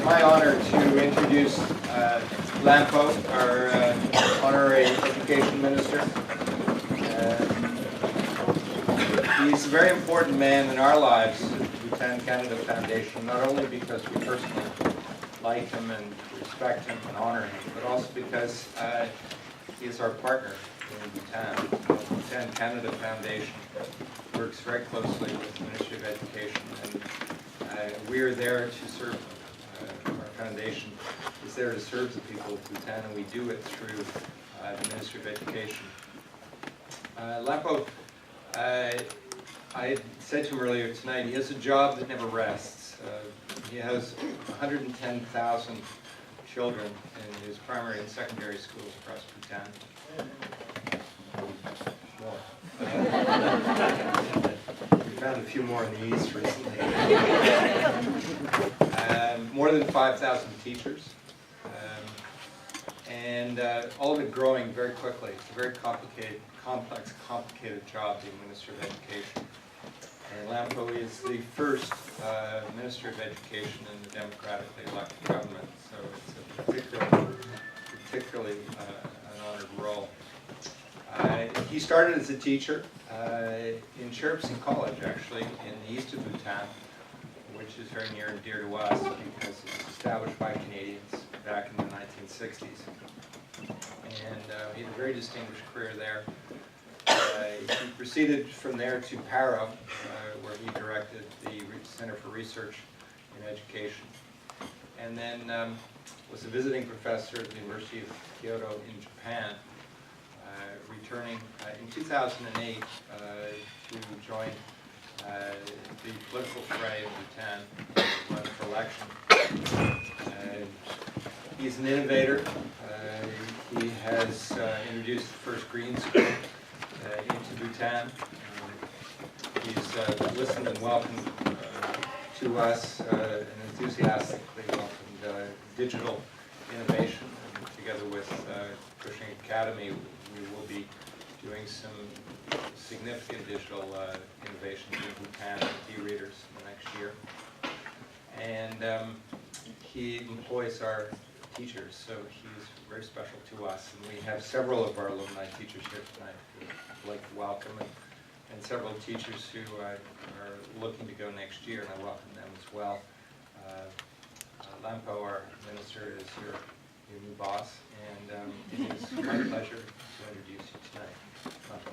my honor to introduce Lampo, our honorary education minister. He's a very important man in our lives at the Bhutan Canada Foundation, not only because we personally like him and respect him and honor him, but also because he is our partner in Bhutan. The Bhutan Canada Foundation works very closely with the Ministry of Education, and we are there to serve. Our foundation is there to serve the people of Bhutan, and we do it through the Ministry of Education. Lampo, I said to him earlier tonight, he has a job that never rests. He has 110,000 children in his primary and secondary schools across Bhutan. We found a few more in the east recently. More than 5,000 teachers. And all of it growing very quickly. It's a very complicated, complex, complicated job being Minister of Education. And Lampo is the first Minister of Education in the democratically elected government, so it's a particularly an honored role. He started as a teacher in Cherpsy College, actually, in the east of Bhutan, which is very near and dear to us because it was established by Canadians back in the 1960s. And he had a very distinguished career there. He proceeded from there to Paro, where he directed the Center for Research in Education. And then was a visiting professor at the University of Kyoto in Japan, returning in 2008 to join the political fray of Bhutan, run for election. He's an innovator. He has introduced the first green school into Bhutan. He's listened and welcomed to us and enthusiastically welcomed digital innovation. And together with Cushing Academy, we will be doing some significant digital innovations in Bhutan with e-readers in the next year. And he employs our teachers, so he's very special to us. And we have several of our alumni teachers here tonight who I'd like to welcome, and several teachers who are looking to go next year, and I welcome them as well. Lampo, our minister, is your new boss, and it is my pleasure to introduce you tonight. Lampo.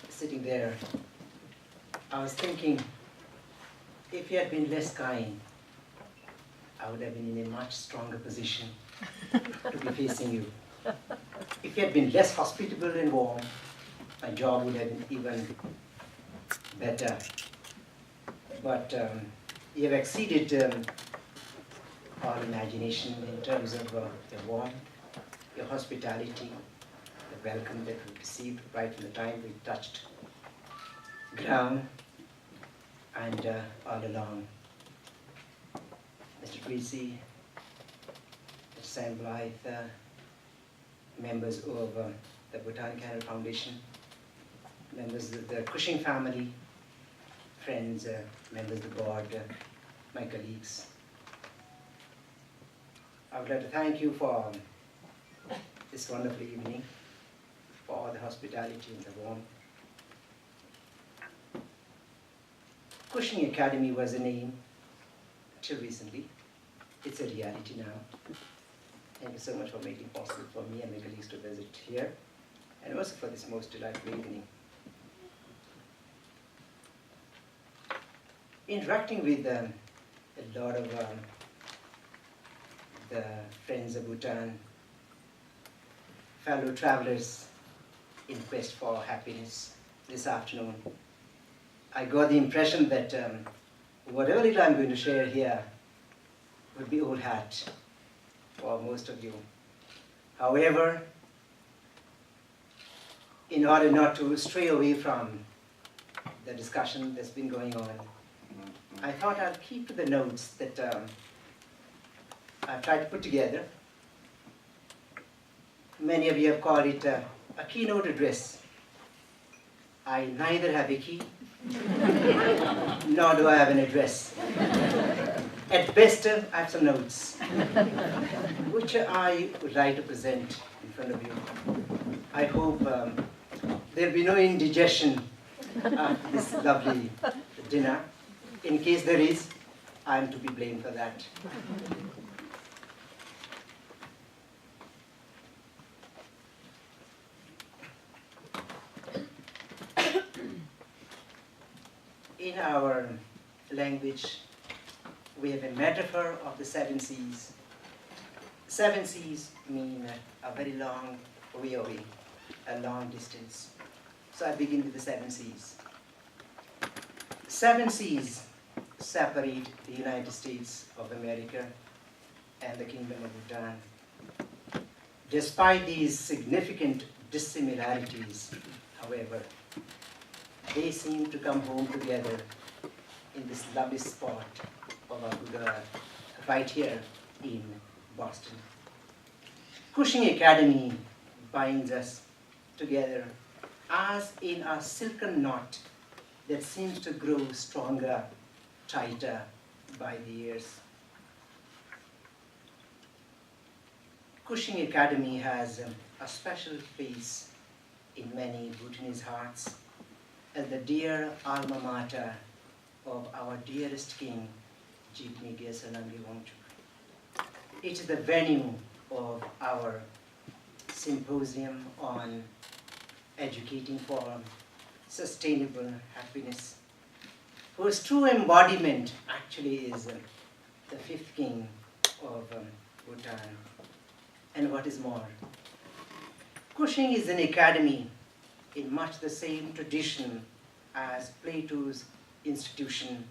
Sitting there, I was thinking, if he had been less kind, I would have been in a much stronger position to be facing you. If he had been less hospitable and warm, my job would have been even better. But you have exceeded our imagination in terms of your warmth, your hospitality, the welcome that we received right from the time we touched ground and all along. Mr. Tracy, Mr. Sam Blythe, members of the Bhutan Canada Foundation, members of the Cushing family, friends, members of the board, my colleagues. I would like to thank you for this wonderful evening, for all the hospitality and the warmth. Cushing Academy was a name till recently. It's a reality now. Thank you so much for making it possible for me and my colleagues to visit here, and also for this most delightful evening. Interacting with a lot of the friends of Bhutan, fellow travelers in quest for happiness this afternoon, I got the impression that whatever little I'm going to share here would be old hat for most of you. However, in order not to stray away from the discussion that's been going on, I thought I'll keep to the notes that I've tried to put together. Many of you have called it a keynote address. I neither have a key, nor do I have an address. At best, I have some notes, which I would like to present in front of you. I hope there'll be no indigestion after this lovely dinner. In case there is, I'm to be blamed for that. In our language, we have a metaphor of the 7 seas. 7 seas mean a very long way away, a long distance. So I begin with the 7 seas. 7 seas separate the United States of America and the Kingdom of Bhutan. Despite these significant dissimilarities, however, they seem to come home together in this lovely spot of our good earth, right here in Boston. Cushing Academy binds us together as in a silken knot that seems to grow stronger, tighter by the years. Cushing Academy has a special place in many Bhutanese hearts as the dear alma mater of our dearest king, Jigme Gyaltsen Namgyal Wangchuk. It is the venue of our symposium on educating for sustainable happiness, whose true embodiment actually is the 5th king of Bhutan. And what is more, Cushing is an academy in much the same tradition as Plato's institution,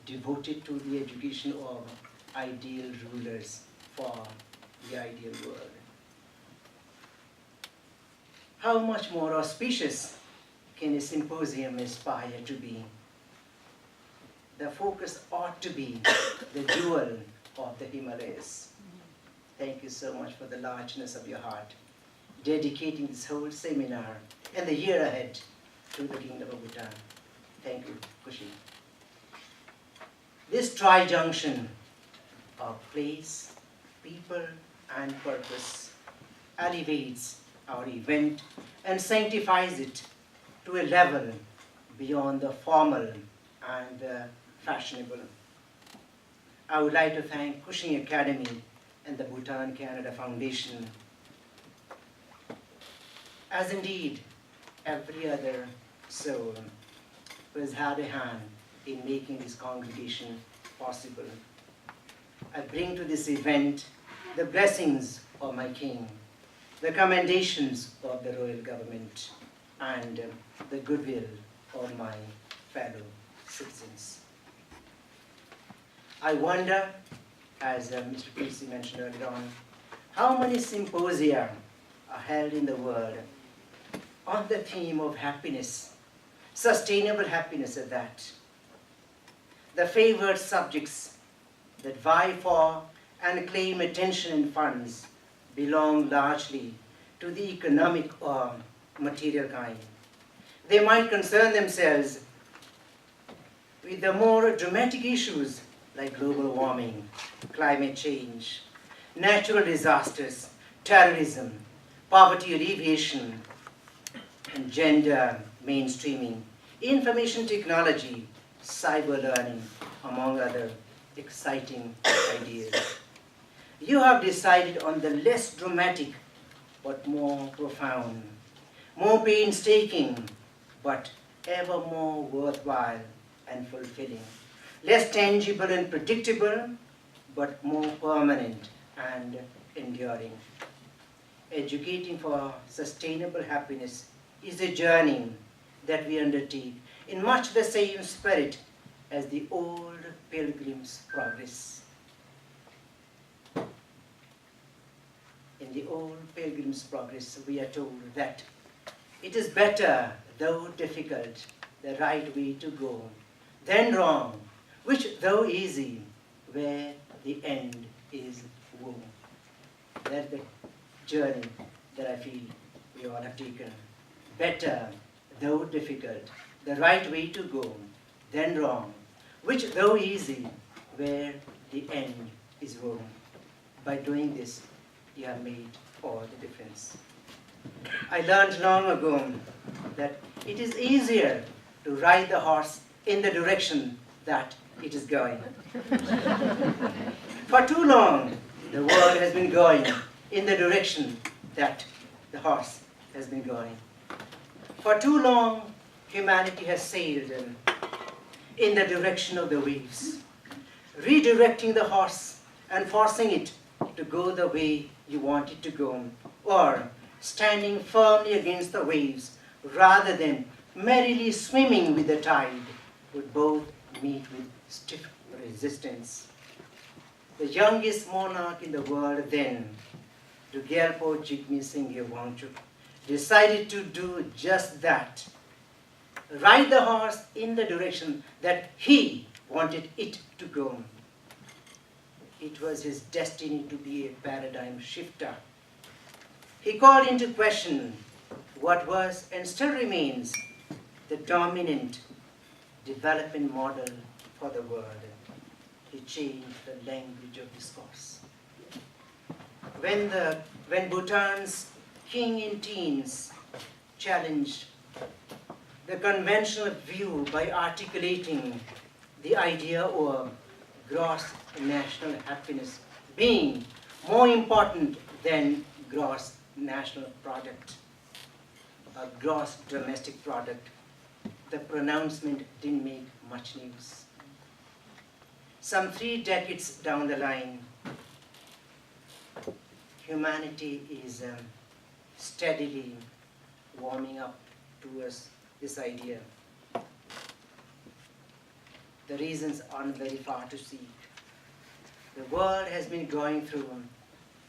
devoted to the education of ideal rulers for the ideal world. How much more auspicious can a symposium aspire to be? The focus ought to be the jewel of the Himalayas. Thank you so much for the largeness of your heart, dedicating this whole seminar and the year ahead to the Kingdom of Bhutan. Thank you, Cushing. This tri-junction of place, people, and purpose elevates our event and sanctifies it to a level beyond the formal and fashionable. I would like to thank Cushing Academy and the Bhutan Canada Foundation, as indeed every other soul who has had a hand in making this congregation possible. I bring to this event the blessings of my king, the commendations of the royal government, and the goodwill of my fellow citizens. I wonder, as Mr. Tracy mentioned earlier on, how many symposia are held in the world on the theme of happiness, sustainable happiness at that. The favored subjects that vie for and claim attention and funds belong largely to the economic or material kind. They might concern themselves with the more dramatic issues like global warming, climate change, natural disasters, terrorism, poverty alleviation, and gender mainstreaming, information technology, cyber learning, among other exciting ideas. You have decided on the less dramatic but more profound, more painstaking but ever more worthwhile and fulfilling, less tangible and predictable but more permanent and enduring. Educating for sustainable happiness is a journey that we undertake in much the same spirit as the old Pilgrim's Progress. In the old Pilgrim's Progress, we are told that It is better, though difficult, the right way to go, than wrong, which though easy, where the end is woe. That's the journey that I feel we all have taken. Better, though difficult, the right way to go, than wrong, which though easy, where the end is woe. By doing this, you have made all the difference. I learned long ago that it is easier to ride the horse in the direction that it is going. For too long, the world has been going in the direction that the horse has been going. For too long, humanity has sailed in the direction of the waves, redirecting the horse and forcing it to go the way you want it to go, or standing firmly against the waves rather than merrily swimming with the tide, would both meet with stiff resistance. The youngest monarch in the world then, Dugyalpo Jigme Singh Wangchuk, decided to do just that. Ride the horse in the direction that he wanted it to go. It was his destiny to be a paradigm shifter. He called into question what was and still remains the dominant development model for the world. He changed the language of discourse. When Bhutan's king in teens challenged the conventional view by articulating the idea of gross national happiness being more important than gross national product, a gross domestic product, the pronouncement didn't make much news. Some 3 decades down the line, humanity is steadily warming up towards this idea. The reasons aren't very far to seek. The world has been going through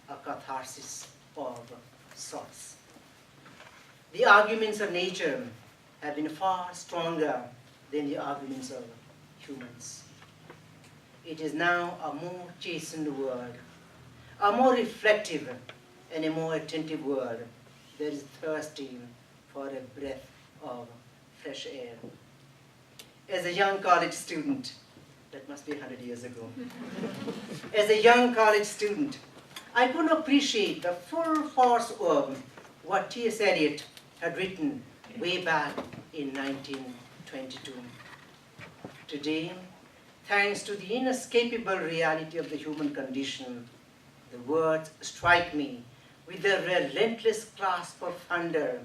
a catharsis of sorts. The arguments of nature have been far stronger than the arguments of humans. It is now a more chastened world, a more reflective and a more attentive world that is thirsty for a breath of fresh air. As a young college student, that must be 100 years ago, as a young college student, I could appreciate the full force of what T.S. Eliot had written way back in 1922. Today, thanks to the inescapable reality of the human condition, the words strike me with the relentless clasp of thunder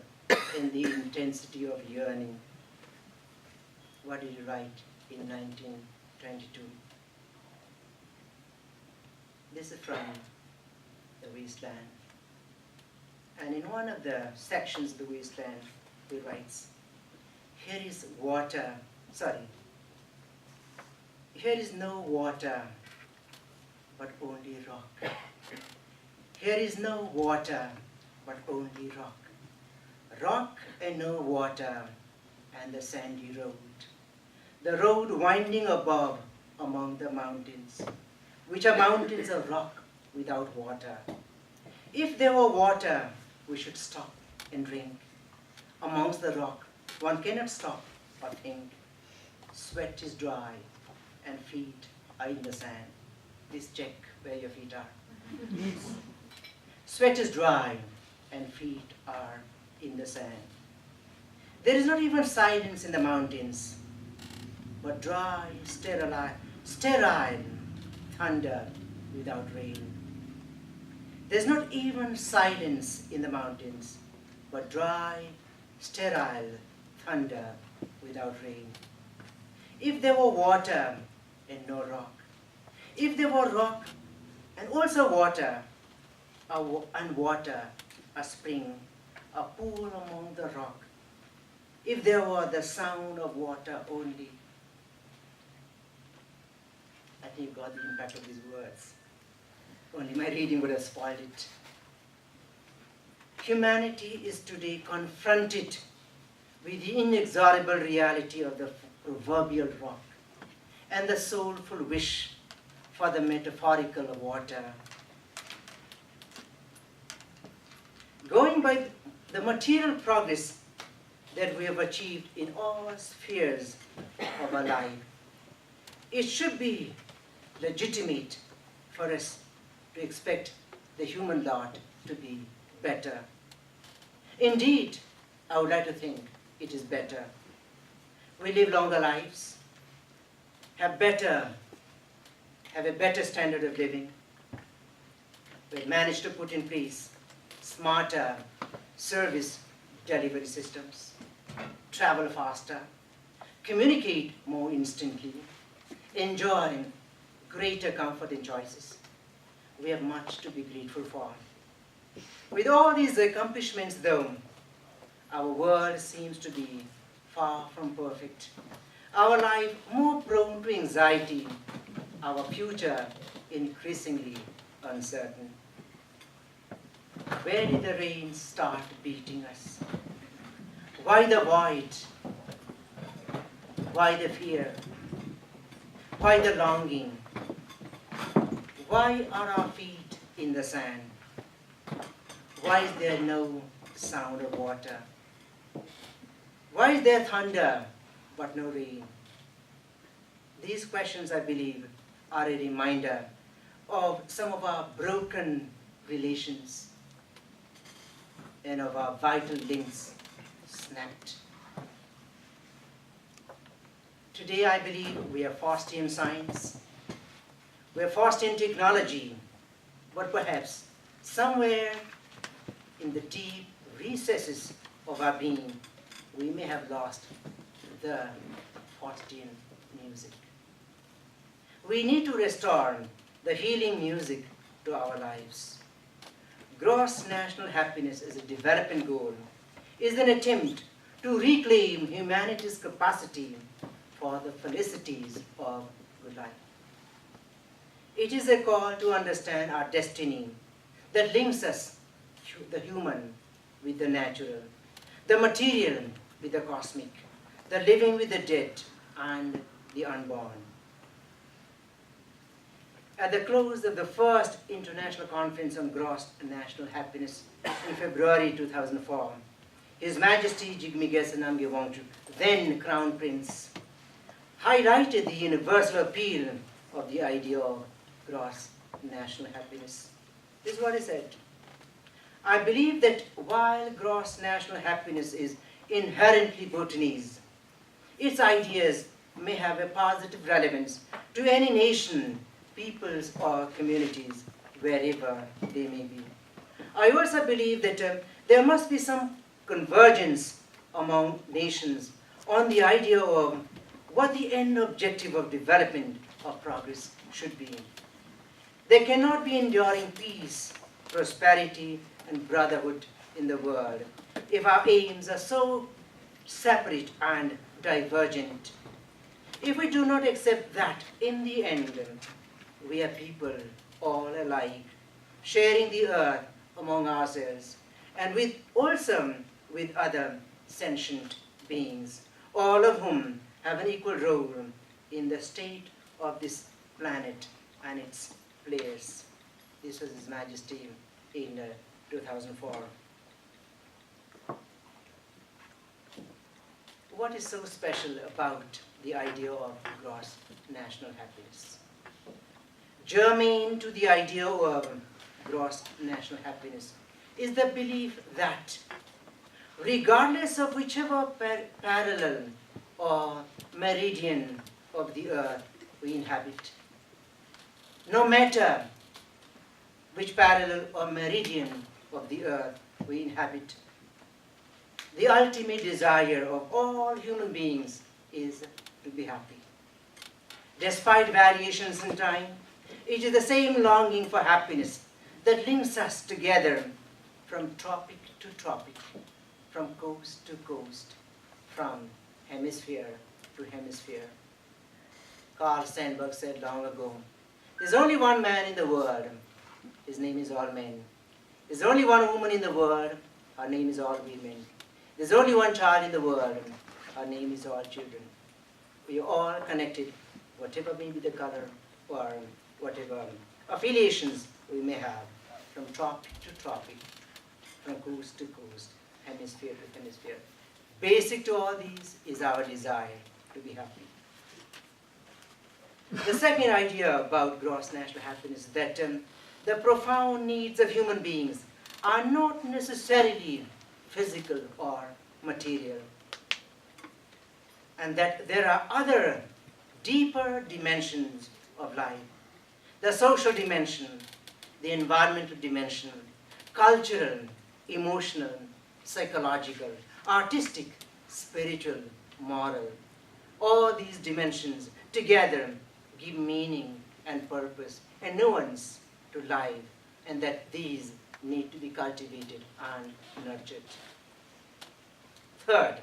and the intensity of yearning. What did he write in 1922? This is from The Wasteland. And in one of the sections of The Wasteland, he writes, here is no water, but only rock. Here is no water, but only rock. Rock and no water, and the sandy road. The road winding above among the mountains, which are mountains of rock without water. If there were water, we should stop and drink. Amongst the rock, one cannot stop or think. Sweat is dry, and feet are in the sand. Please check where your feet are. Sweat is dry, and feet are in the sand. There is not even silence in the mountains, but dry, sterile thunder without rain. There's not even silence in the mountains, but dry, sterile thunder without rain. If there were water and no rock, if there were rock and also water, and water, a spring, a pool among the rock, if there were the sound of water only. I think you got the impact of these words. Only my reading would have spoiled it. humanity is today confronted with the inexorable reality of the proverbial rock and the soulful wish for the metaphorical water. Going by the material progress that we have achieved in all spheres of our life, it should be legitimate for us to expect the human lot to be better. Indeed, I would like to think it is better. We live longer lives, have a better standard of living. We've managed to put in place smarter service delivery systems, travel faster, communicate more instantly, enjoy greater comfort and choices. We have much to be grateful for. With all these accomplishments, though, our world seems to be far from perfect. Our life more prone to anxiety, our future increasingly uncertain. Where did the rain start beating us? Why the void? Why the fear? Why the longing? Why are our feet in the sand? Why is there no sound of water? Why is there thunder but no rain? These questions, I believe, are a reminder of some of our broken relations and of our vital links snapped. Today, I believe we are fast in science, we are fast in technology, but perhaps somewhere in the deep recesses of our being, we may have lost the Faustian music. We need to restore the healing music to our lives. Gross national happiness as a development goal is an attempt to reclaim humanity's capacity for the felicities of good life. It is a call to understand our destiny that links us, the human with the natural, the material with the cosmic, the living with the dead and the unborn. At the close of the first International Conference on Gross National Happiness in February 2004, His Majesty Jigme Gyaltsen Namgyal Wangchuk, then Crown Prince, highlighted the universal appeal of the idea of gross national happiness. This is what he said. I believe that while gross national happiness is inherently Bhutanese, its ideas may have a positive relevance to any nation, peoples, or communities, wherever they may be. I also believe that there must be some convergence among nations on the idea of what the end objective of development or progress should be. There cannot be enduring peace, prosperity, and brotherhood in the world if our aims are so separate and divergent. If we do not accept that in the end, we are people all alike, sharing the earth among ourselves, and also with other sentient beings, all of whom have an equal role in the state of this planet and its players. This was His Majesty in 2004. What is so special about the idea of gross national happiness? Germane to the idea of gross national happiness is the belief that regardless of whichever parallel or meridian of the earth we inhabit, no matter which parallel or meridian of the earth we inhabit, the ultimate desire of all human beings is to be happy. Despite variations in time, it is the same longing for happiness that links us together from tropic to tropic, from coast to coast, from hemisphere to hemisphere. Carl Sandburg said long ago, there's only one man in the world, his name is all men. There's only one woman in the world, Her name is all women. There's only one child in the world. Her name is all children. We are all connected, whatever may be the color or whatever affiliations we may have, from tropic to tropic, from coast to coast, hemisphere to hemisphere. Basic to all these is our desire to be happy. The second idea about gross national happiness is that the profound needs of human beings are not necessarily physical or material, and that there are other deeper dimensions of life. The social dimension, the environmental dimension, cultural, emotional, psychological, artistic, spiritual, moral. All these dimensions together give meaning and purpose and nuance to life, and that these need to be cultivated and nurtured. Third,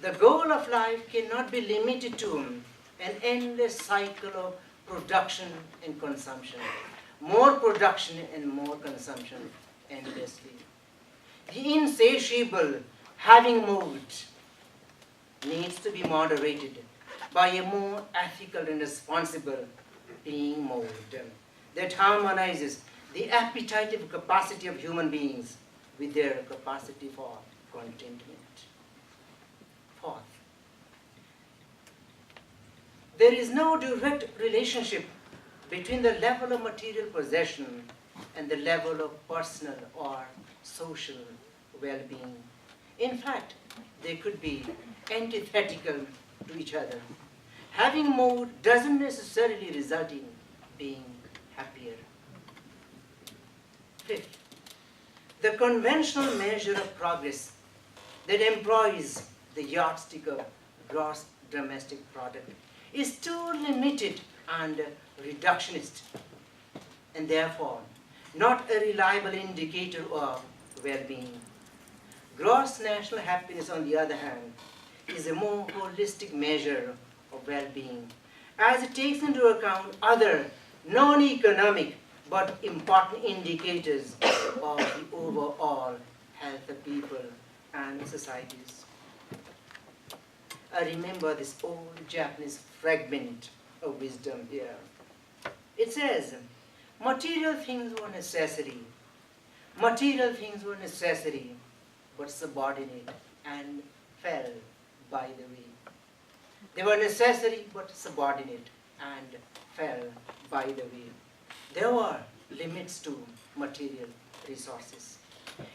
the goal of life cannot be limited to an endless cycle of production and consumption. More production and more consumption endlessly. The insatiable having mood needs to be moderated by a more ethical and responsible being mode that harmonizes the appetitive capacity of human beings with their capacity for contentment. Fourth, there is no direct relationship between the level of material possession and the level of personal or social well-being. In fact, they could be antithetical to each other. Having more doesn't necessarily result in being happier. Fifth, the conventional measure of progress that employs the yardstick of gross domestic product is too limited and reductionist, and therefore not a reliable indicator of well-being. Gross national happiness, on the other hand, is a more holistic measure of well-being, as it takes into account other non-economic but important indicators of the overall health of people and societies. I remember this old Japanese fragment of wisdom here. It says, material things were necessary. Material things were necessary, but subordinate and fell by the way. They were necessary but subordinate and fell by the way. There were limits to material resources.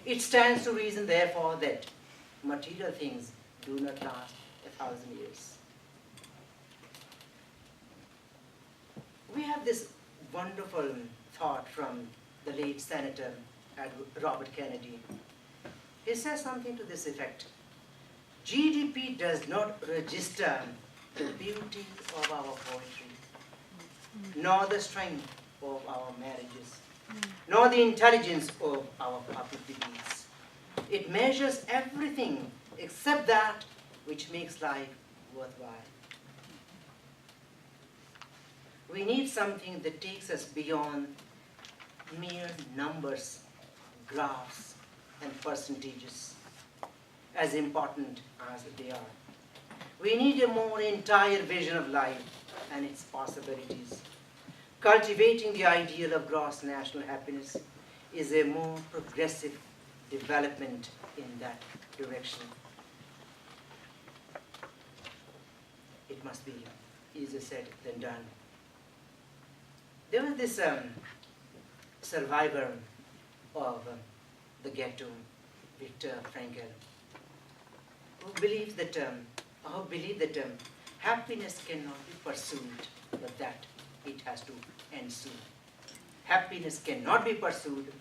It stands to reason, therefore, that material things do not last 1,000 years. We have this wonderful thought from the late Senator Robert Kennedy. He says something to this effect. GDP does not register the beauty of our poetry, nor the strength of our marriages, nor the intelligence of our public deeds. It measures everything except that which makes life worthwhile. We need something that takes us beyond mere numbers, graphs, and percentages, as important as they are. We need a more entire vision of life and its possibilities. Cultivating the ideal of gross national happiness is a more progressive development in that direction. It must be easier said than done. There was this survivor of the ghetto, Viktor Frankl, who believed that happiness cannot be pursued, but that it has to ensue. Happiness cannot be pursued,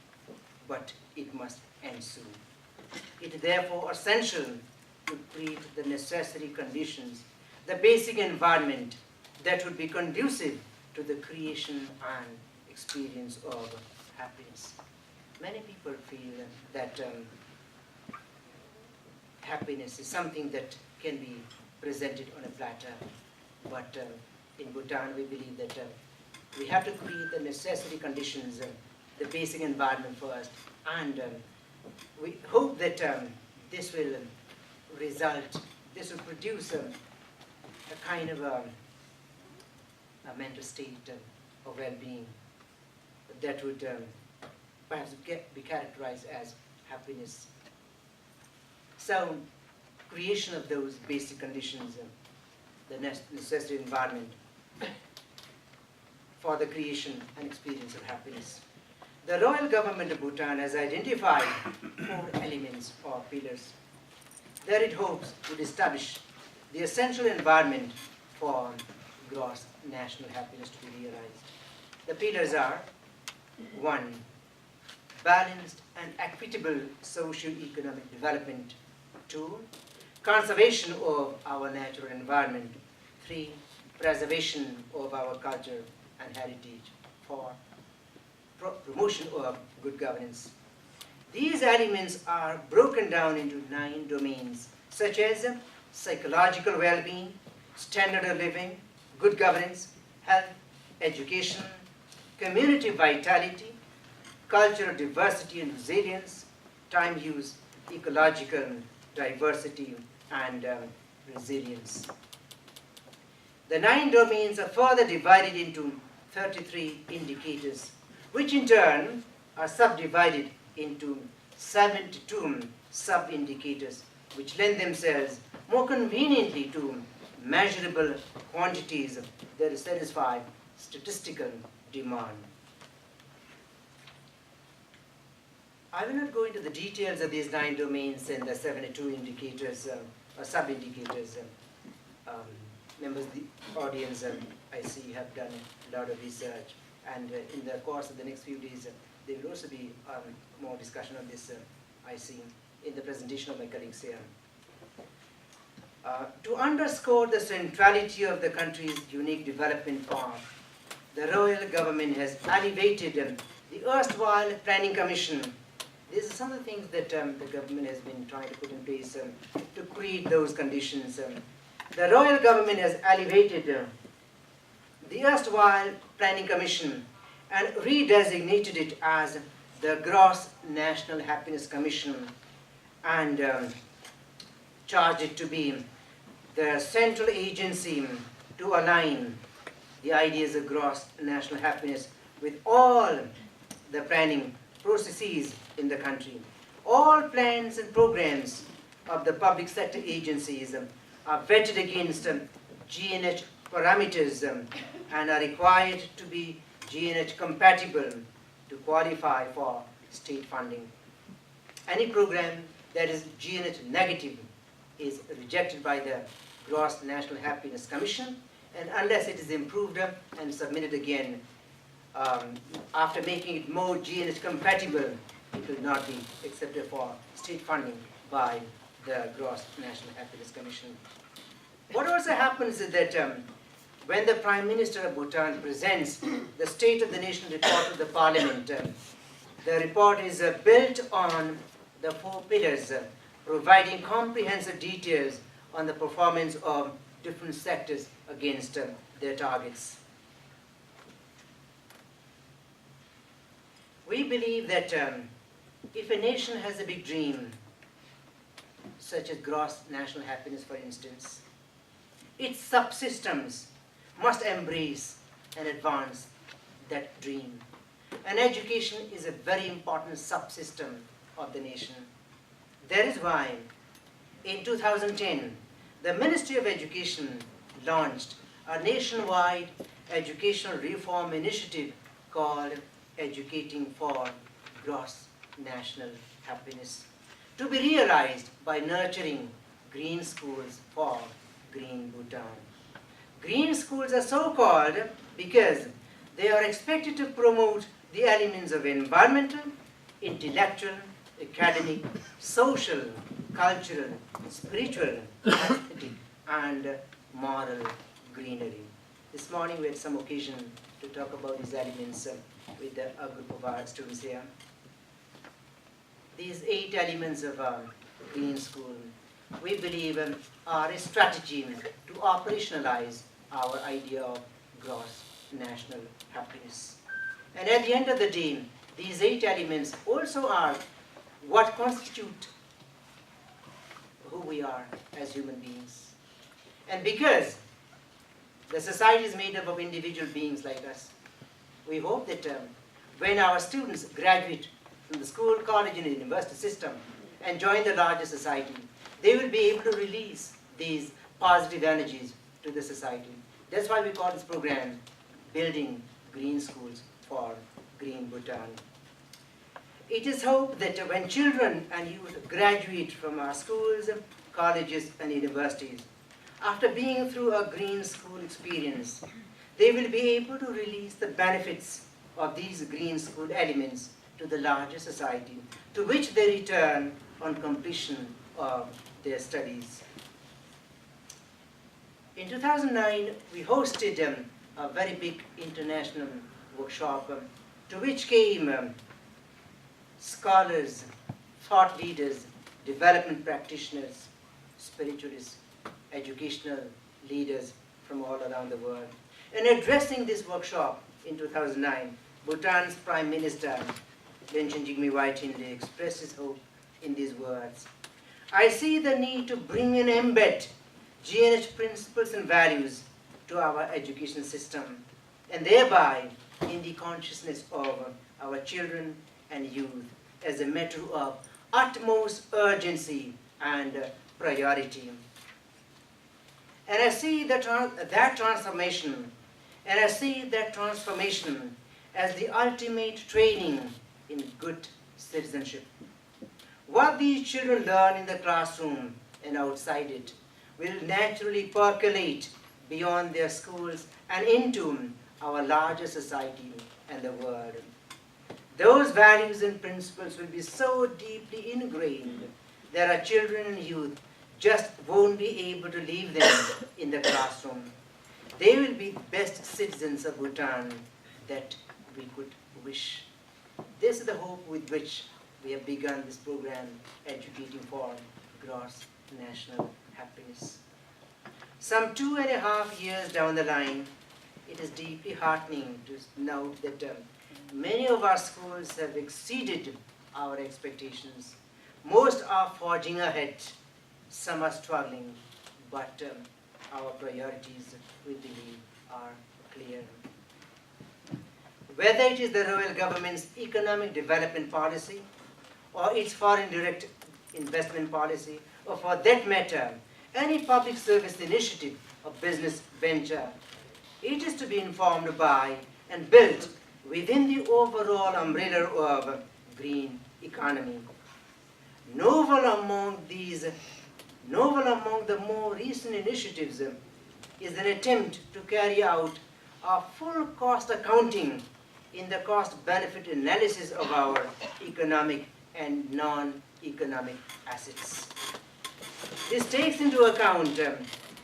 but it must ensue. It is therefore essential to create the necessary conditions, the basic environment that would be conducive to the creation and experience of happiness. Many people feel that happiness is something that can be presented on a platter, but in Bhutan we believe that we have to create the necessary conditions, the basic environment first, and We hope that this will produce a kind of a mental state of well-being that would perhaps be characterized as happiness. So, creation of those basic conditions, the necessary environment for the creation and experience of happiness. The royal government of Bhutan has identified 4 elements or pillars that it hopes would establish the essential environment for gross national happiness to be realized. The pillars are: 1. Balanced and equitable socio-economic development. 2. Conservation of our natural environment. 3. Preservation of our culture and heritage. 4. Promotion of good governance. These elements are broken down into 9 domains, such as psychological well-being, standard of living, good governance, health, education, community vitality, cultural diversity and resilience, time use, ecological diversity, and resilience. The 9 domains are further divided into 33 indicators, which in turn are subdivided into 72 sub-indicators, which lend themselves more conveniently to measurable quantities that satisfy statistical demand. I will not go into the details of these 9 domains and the 72 indicators or sub-indicators. Members of the audience, I see, have done a lot of research, and in the course of the next few days, there will also be more discussion on this, I see, in the presentation of my colleagues here. To underscore the centrality of the country's unique development path, the royal government has elevated the erstwhile Planning Commission. These are some of the things that the government has been trying to put in place to create those conditions. The royal government has elevated the erstwhile Planning Commission and redesignated it as the Gross National Happiness Commission, and charged it to be the central agency to align the ideas of gross national happiness with all the planning processes in the country. All plans and programs of the public sector agencies are vetted against GNH parameters and are required to be GNH compatible to qualify for state funding. Any program that is GNH negative is rejected by the Gross National Happiness Commission, and unless it is improved and submitted again after making it more GNH compatible, it will not be accepted for state funding by the Gross National Happiness Commission. What also happens is that when the Prime Minister of Bhutan presents the State of the Nation report to the Parliament, the report is built on the 4 pillars, providing comprehensive details on the performance of different sectors against their targets. We believe that if a nation has a big dream, such as gross national happiness, for instance, its subsystems must embrace and advance that dream. And education is a very important subsystem of the nation. That is why, in 2010, the Ministry of Education launched a nationwide educational reform initiative called Educating for Gross National Happiness, to be realized by nurturing green schools for Green Bhutan. Green schools are so called because they are expected to promote the elements of environmental, intellectual, academic, social, cultural, spiritual, aesthetic, and moral greenery. This morning we had some occasion to talk about these elements with a group of our students here. These 8 elements of Green School, we believe, are a strategy to operationalize our idea of gross national happiness. And at the end of the day, these 8 elements also are what constitutes who we are as human beings. And because the society is made up of individual beings like us, we hope that when our students graduate from the school, college, and university system and join the larger society, they will be able to release these positive energies to the society. That's why we call this program Building Green Schools for Green Bhutan. It is hoped that when children and youth graduate from our schools, colleges, and universities, after being through a green school experience, they will be able to release the benefits of these green school elements to the larger society, to which they return on completion of their studies. In 2009, we hosted a very big international workshop to which came scholars, thought leaders, development practitioners, spiritualists, educational leaders from all around the world. In addressing this workshop in 2009, Bhutan's Prime Minister, Lenchen Jigme Waitinde, expressed his hope in these words: I see the need to bring and embed GNH principles and values to our education system, and thereby in the consciousness of our children and youth as a matter of utmost urgency and priority. And I see that transformation as the ultimate training in good citizenship. What these children learn in the classroom and outside it will naturally percolate beyond their schools and into our larger society and the world. Those values and principles will be so deeply ingrained that our children and youth just won't be able to leave them in the classroom. They will be the best citizens of Bhutan that we could wish. This is the hope with which we have begun this program, Educating for Gross National Happiness. Some 2.5 years down the line, it is deeply heartening to note that many of our schools have exceeded our expectations. Most are forging ahead, some are struggling, but our priorities, we believe, are clear. Whether it is the royal government's economic development policy, or its foreign direct investment policy, or for that matter, any public service initiative or business venture, it is to be informed by and built within the overall umbrella of green economy. Novel among the more recent initiatives is an attempt to carry out a full cost accounting in the cost-benefit analysis of our economic and non-economic assets. This takes into account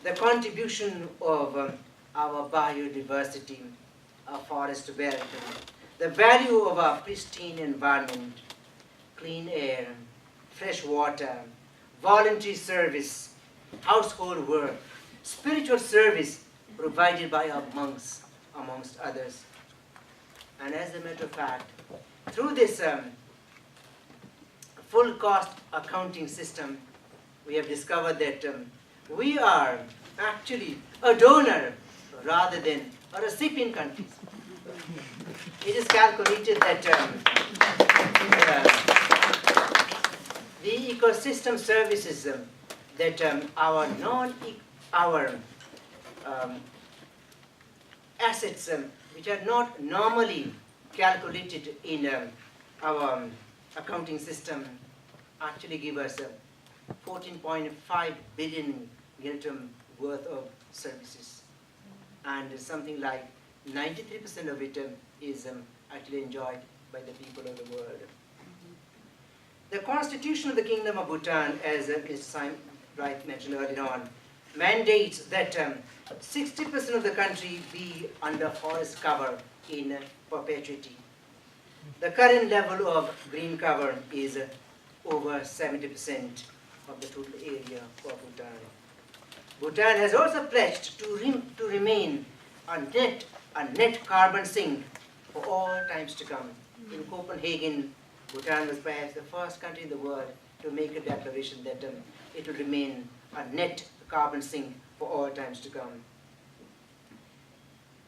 the contribution of our biodiversity, our forest wealth, the value of our pristine environment, clean air, fresh water, voluntary service, household work, spiritual service provided by our monks, amongst others. And as a matter of fact, through this full cost accounting system, we have discovered that we are actually a donor rather than a recipient country. It is calculated that the ecosystem services that our assets which are not normally calculated in our accounting system actually give us 14.5 billion Giltum worth of services, and something like 93% of it is actually enjoyed by the people of the world. The Constitution of the Kingdom of Bhutan, as Mr. Simon Wright mentioned earlier on, mandates that 60% of the country be under forest cover in perpetuity. The current level of green cover is over 70% of the total area for Bhutan. Bhutan has also pledged to remain a net carbon sink for all times to come. In Copenhagen Bhutan was perhaps the first country in the world to make a declaration that it will remain a net carbon sink for all times to come.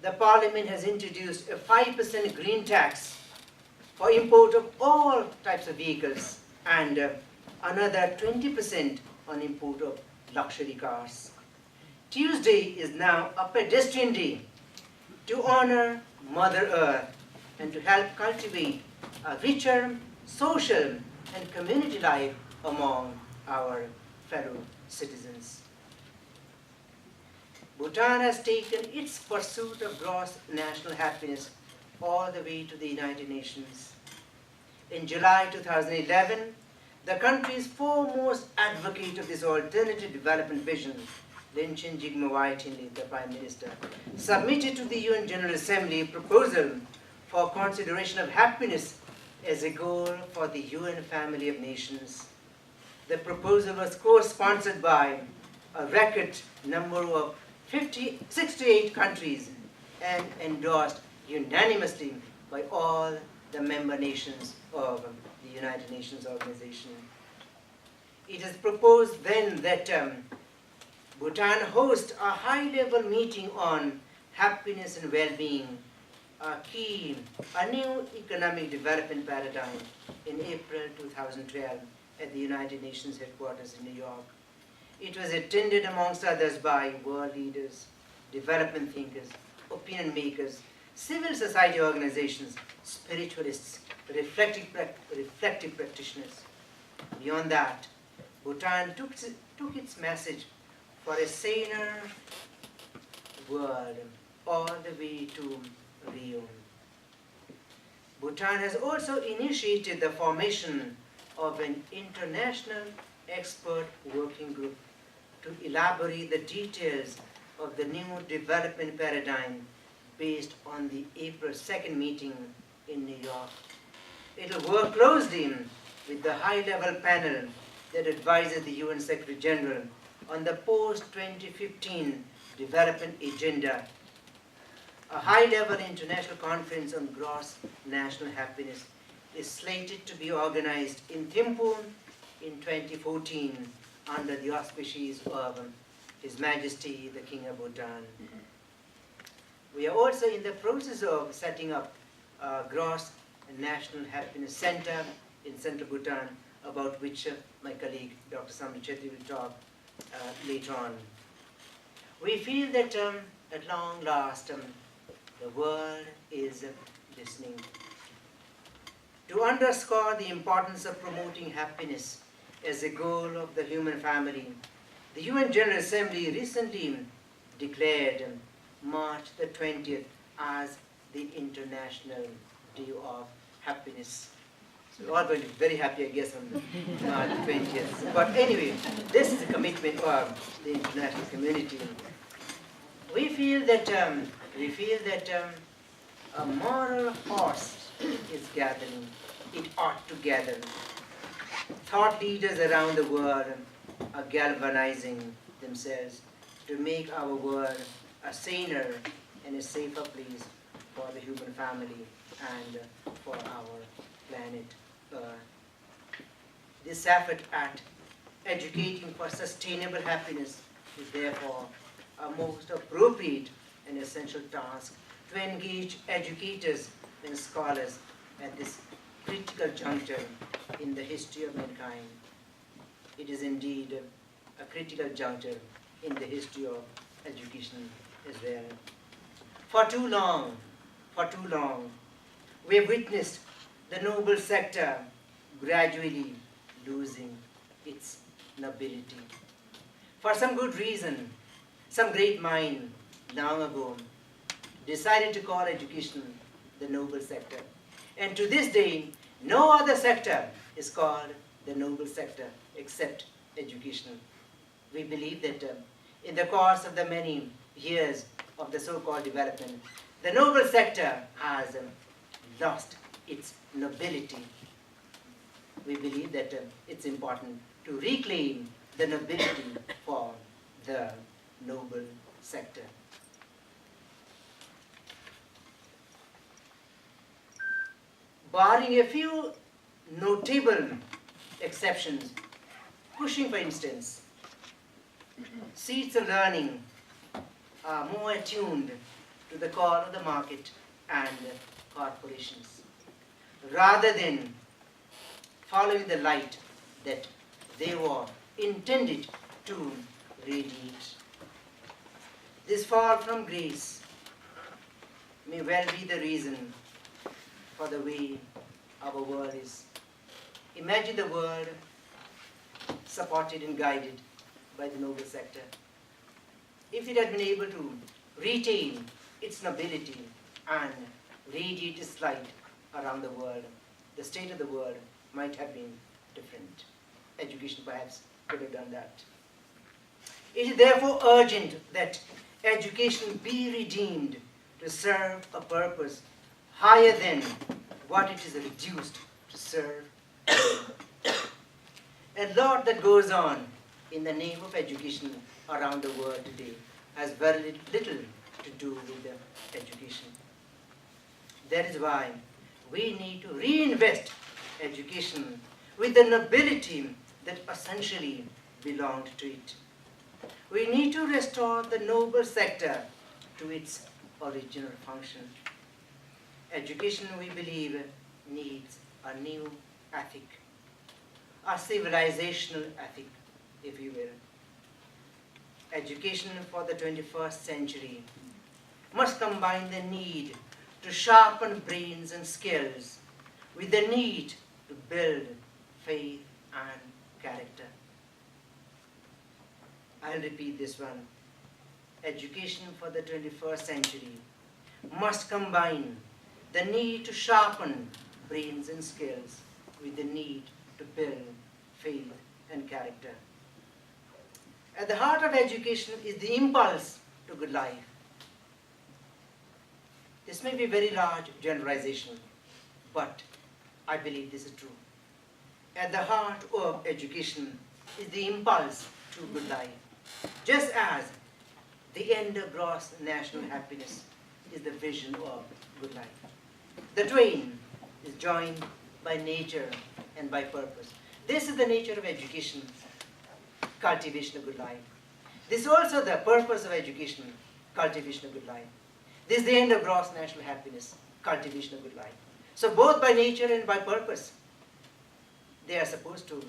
The Parliament has introduced a 5% green tax for import of all types of vehicles and another 20% on import of luxury cars. Tuesday is now a pedestrian day to honor Mother Earth and to help cultivate a richer social and community life among our fellow citizens. Bhutan has taken its pursuit of gross national happiness all the way to the United Nations. In July 2011, the country's foremost advocate of this alternative development vision, Lynchen Jigme-Waitinli, the Prime Minister, submitted to the UN General Assembly a proposal for consideration of happiness as a goal for the UN family of nations. The proposal was co-sponsored by a record number of 68 countries and endorsed unanimously by all the member nations of the United Nations Organization. It is proposed then that Bhutan host a high-level meeting on happiness and well-being, a new economic development paradigm in April 2012 at the United Nations headquarters in New York. It was attended amongst others by world leaders, development thinkers, opinion makers, civil society organizations, spiritualists, reflective practitioners. Beyond that, Bhutan took its message for a saner world all the way to Rio. Bhutan has also initiated the formation of an international expert working group to elaborate the details of the new development paradigm based on the April 2nd meeting in New York. It will work closely with the high-level panel that advises the UN Secretary General on the post-2015 development agenda. A high-level international conference on gross national happiness is slated to be organized in Thimphu in 2014 under the auspices of His Majesty the King of Bhutan. We are also in the process of setting up a gross national happiness center in central Bhutan, about which my colleague Dr. Samri Chetty will talk later on. We feel that at long last the world is listening. To underscore the importance of promoting happiness as a goal of the human family, the UN General Assembly recently declared March the 20th as the International Day of Happiness. So we're all going to be very happy, I guess, on March 20th. But anyway, this is a commitment of the international community. We feel that a moral force is gathering. It ought to gather. Thought leaders around the world are galvanizing themselves to make our world a saner and a safer place for the human family and for our planet Earth. This effort at educating for sustainable happiness is therefore a most appropriate and essential task to engage educators and scholars at this critical juncture in the history of mankind. It is indeed a critical juncture in the history of education as well. For too long, we have witnessed the noble sector gradually losing its nobility. For some good reason, some great mind long ago decided to call education the noble sector. And to this day, no other sector is called the noble sector except education. We believe that in the course of the many years of the so-called development, the noble sector has lost its nobility. We believe that it's important to reclaim the nobility for the noble sector. Barring a few notable exceptions. Cushing, for instance, seeds of learning are more attuned to the call of the market and corporations, rather than following the light that they were intended to radiate. This fall from grace may well be the reason for the way our world is. Imagine the world supported and guided by the noble sector. If it had been able to retain its nobility and radiate its light around the world, the state of the world might have been different. Education perhaps could have done that. It is therefore urgent that education be redeemed to serve a purpose higher than what it is reduced to serve. A lot that goes on in the name of education around the world today has very little to do with the education. That is why we need to reinvest education with the nobility that essentially belonged to it. We need to restore the noble sector to its original function. Education, we believe, needs a new ethic, a civilizational ethic, if you will. Education for the 21st century must combine the need to sharpen brains and skills with the need to build faith and character. I'll repeat this one. Education for the 21st century must combine the need to sharpen brains and skills with the need to build faith and character. At the heart of education is the impulse to good life. This may be a very large generalization, but I believe this is true. At the heart of education is the impulse to good life, just as the end of gross national happiness is the vision of good life. The twain is joined by nature and by purpose. This is the nature of education, cultivation of good life. This is also the purpose of education, cultivation of good life. This is the end of gross national happiness, cultivation of good life. So both by nature and by purpose, they are supposed to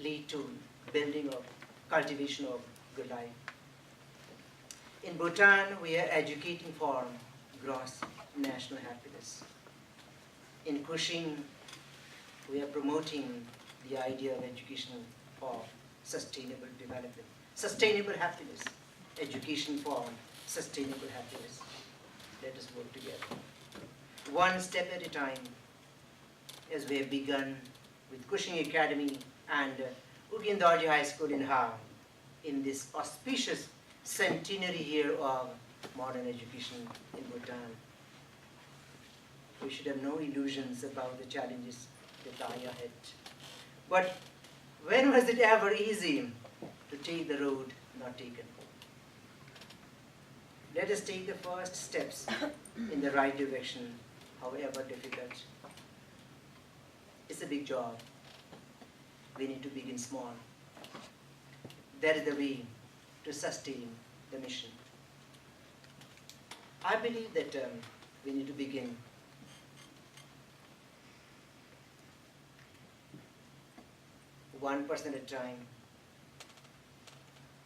lead to building of, cultivation of good life. In Bhutan, we are educating for gross national happiness. In Cushing, we are promoting the idea of education for sustainable development, sustainable happiness, education for sustainable happiness. Let us work together. One step at a time, as we have begun with Cushing Academy and Ugindorji High School in Ha, in this auspicious centenary year of modern education in Bhutan. We should have no illusions about the challenges that lie ahead. But when was it ever easy to take the road not taken? Let us take the first steps in the right direction, however difficult. It's a big job. We need to begin small. That is the way to sustain the mission. I believe that we need to begin one person at a time.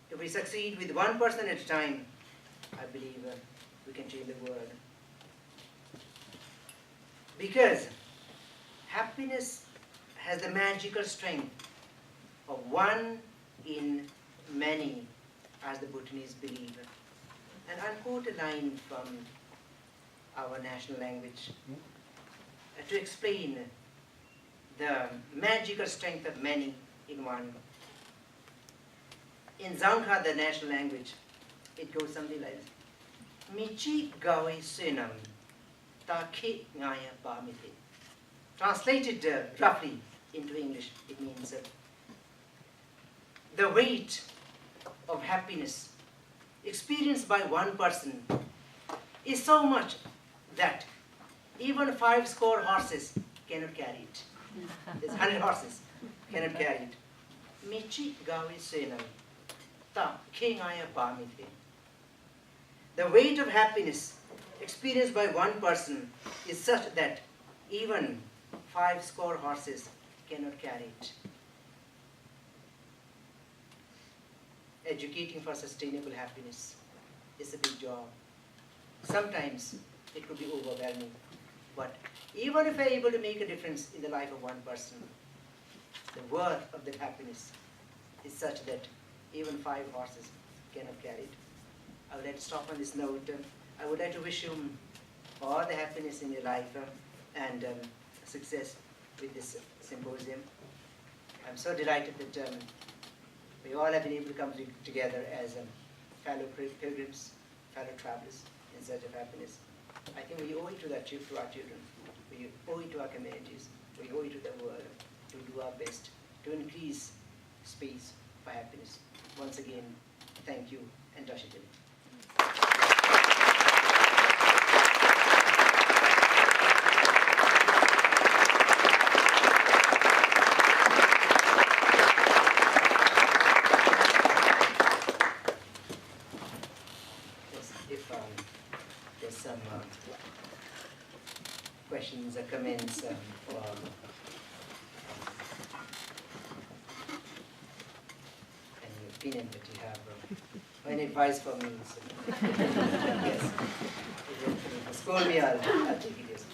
If we succeed with one person at a time, I believe we can change the world. Because happiness has the magical strength of one in many, as the Bhutanese believe. And I'll quote a line from our national language to explain the magical strength of many in one. In Zangha, the national language, it goes something like this. Michi gawe senam, take ngaya pamite. Translated roughly into English, it means the weight of happiness experienced by one person is so much that even 5 score horses cannot carry it. There's 100 horses, cannot carry it. Michi gawi senai, ta kingaya pamite. The weight of happiness experienced by one person is such that even 50 horses cannot carry it. Educating for sustainable happiness is a big job. Sometimes it could be overwhelming, but even if we're able to make a difference in the life of one person, the worth of that happiness is such that even 5 horses cannot carry it. I would like to stop on this note. I would like to wish you all the happiness in your life and success with this symposium. I'm so delighted that we all have been able to come together as fellow pilgrims, fellow travelers in search of happiness. I think we owe it to our children, we owe it to our communities, we owe it to the world to do our best to increase space for happiness. Once again, thank you and Dashidil. There's some questions or comments or any opinion that you have or any advice for me. So, yes. If you scold me, I'll take it. Yes.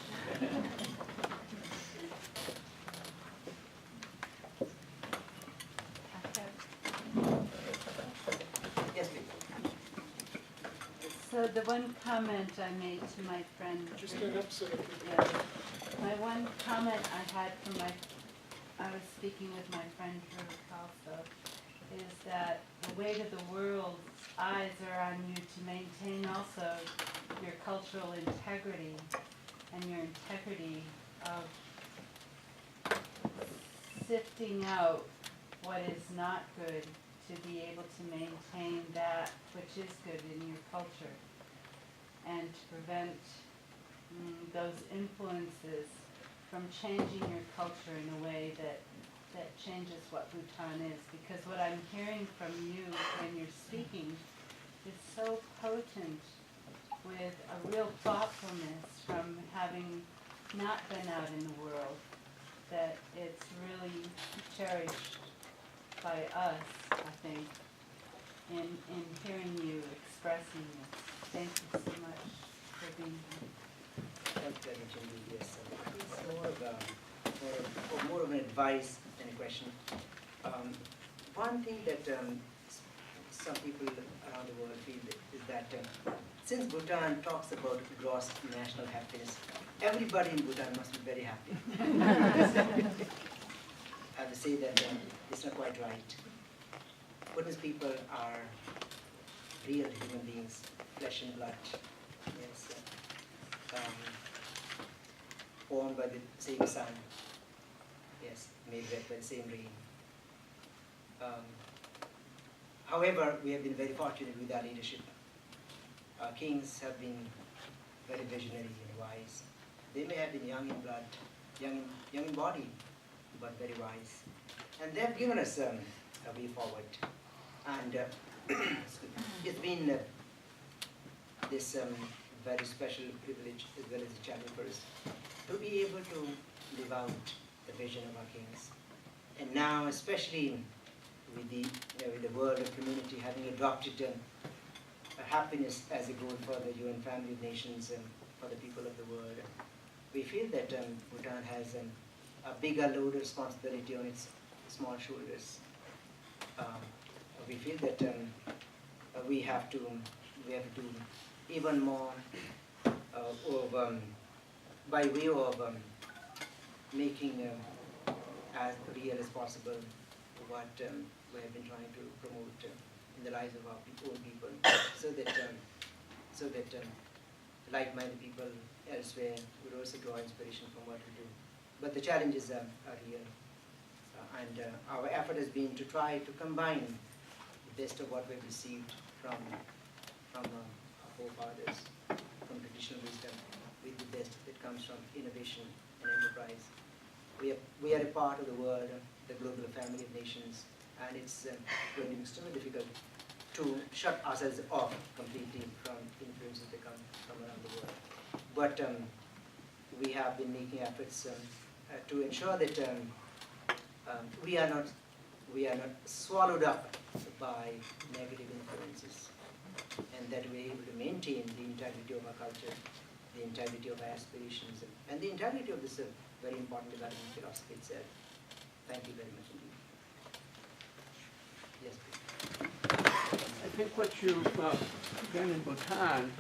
Yes, please. So the one comment I made to my friend, Just stand up so that we yeah, my one comment I had from I was speaking with my friend Drew also, is that the weight of the world's eyes are on you to maintain also your cultural integrity and your integrity of sifting out what is not good to be able to maintain that which is good in your culture and to prevent those influences from changing your culture in a way that changes what Bhutan is. Because what I'm hearing from you when you're speaking is so potent with a real thoughtfulness from having not been out in the world, that it's really cherished by us, I think, in hearing you expressing this. Thank you so much for being here. Thank you very much indeed, yes. It's more of an advice than a question. One thing that some people around the world feel is that since Bhutan talks about gross national happiness, everybody in Bhutan must be very happy. I have to say that it's not quite right. Bhutanese people are real human beings, flesh and blood. Yes. Born by the same sun. Yes, made wet by the same rain. However, we have been very fortunate with our leadership. Our kings have been very visionary and wise. They may have been young in blood, young in body, but very wise. And they have given us a way forward. And it's been this very special privilege as well as a challenge for us to be able to live out the vision of our kings. And now, especially with the world of community having adopted happiness as a goal for the UN family of nations and for the people of the world, we feel that Bhutan has a bigger load of responsibility on its small shoulders. We feel that we have to do even more by way of making as real as possible what we have been trying to promote in the lives of our own people, so that like-minded people elsewhere would also draw inspiration from what we do. But the challenges are real, and our effort has been to try to combine the best of what we've received from our forefathers, from traditional wisdom, with the best that comes from innovation and enterprise. we are a part of the world, the global family of nations, and it's going to be extremely difficult to shut ourselves off completely from influences that come from around the world. But we have been making efforts to ensure that we are not swallowed up by negative influences, and that we're able to maintain the integrity of our culture, the integrity of our aspirations, and the integrity of this very important development philosophy itself. Thank you very much indeed. Yes, please. I think what you've done in Bhutan,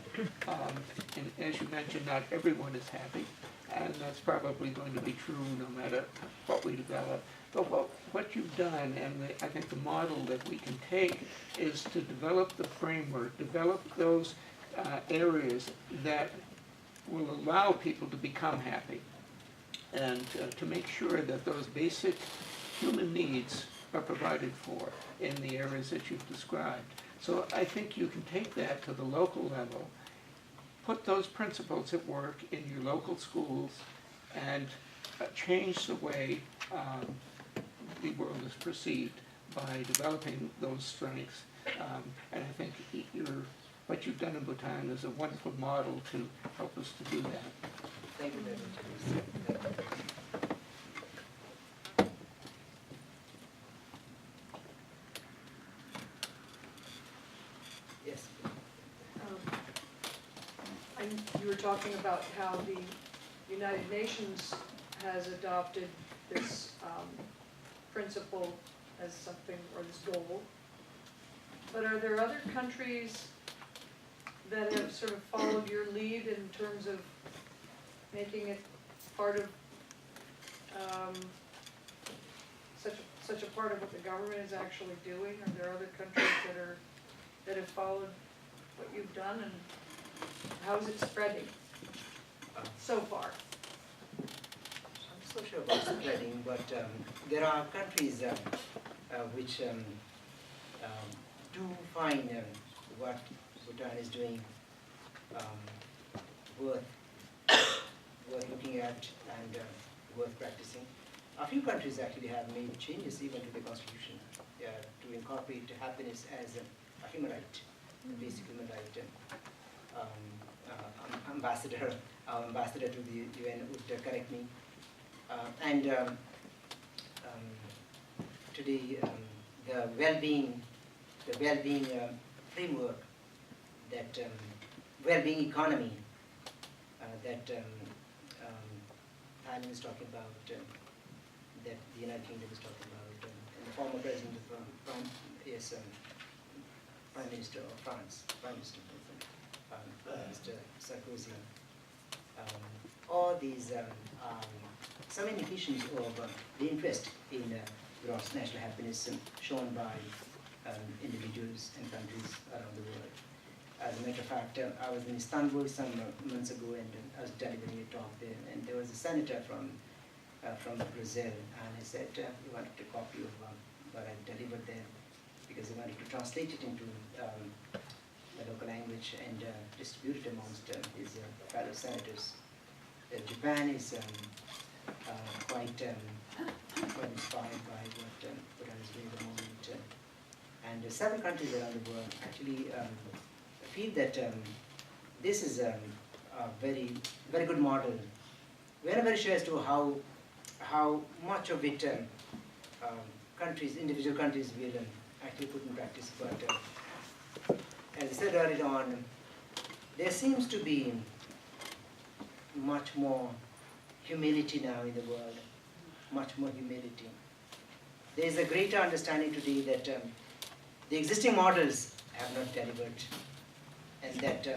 and as you mentioned, not everyone is happy, and that's probably going to be true no matter what we develop. But what you've done, and I think the model that we can take, is to develop the framework, develop those areas that will allow people to become happy, and to make sure that those basic human needs are provided for in the areas that you've described. So I think you can take that to the local level, put those principles at work in your local schools, and change the way the world is perceived by developing those strengths. And I think what you've done in Bhutan is a wonderful model to help us to do that. Thank you very much. Yes. You were talking about how the United Nations has adopted this principle as something, or this goal. But are there other countries that have sort of followed your lead in terms of making it part of such a part of what the government is actually doing? Are there other countries that have followed what you've done, and how is it spreading so far? I'm so sure about spreading, but there are countries which do find what Bhutan is doing worth looking at and worth practicing. A few countries actually have made changes even to the constitution to incorporate happiness as a human right, a basic human right. Our ambassador to the UN would correct me. Today, the well-being framework, that well-being economy that Thailand is talking about, that the United Kingdom is talking about, and the former president of Prime Minister of France, Mr. Sarkozy. All these are some indications of the interest in gross national happiness shown by individuals and countries around the world. As a matter of fact, I was in Istanbul some months ago, and I was delivering a talk there, and there was a senator from Brazil, and he said he wanted a copy of what I delivered there, because he wanted to translate it into the local language and distribute it amongst his fellow senators. Japan is quite inspired by what Bhutan is doing at the moment, and several countries around the world actually feel that this is a very good model. We are not very sure as to how much of it individual countries will actually put in practice, but as I said earlier on, there seems to be much more humility now in the world, much more humility. There is a greater understanding today that the existing models have not delivered, and that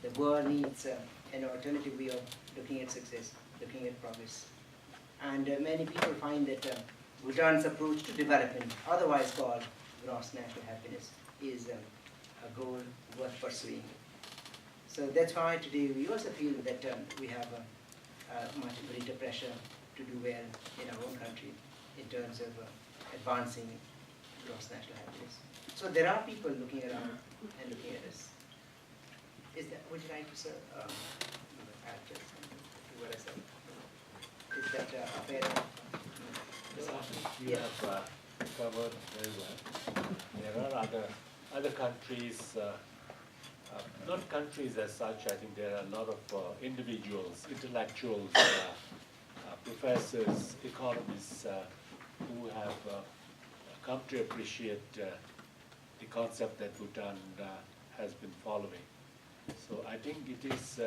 the world needs an alternative way of looking at success, looking at progress. And many people find that Bhutan's approach to development, otherwise called gross national happiness, is a goal worth pursuing. So that's why today we also feel that we have a much greater pressure to do well in our own country in terms of advancing gross national happiness. So there are people looking around and looking at us. Would you like to, sir, add to what I said? Is that a fair assumption? You Yeah. have covered very well. There are other countries, not countries as such. I think there are a lot of individuals, intellectuals, professors, economists who have come to appreciate the concept that Bhutan has been following. So I think it is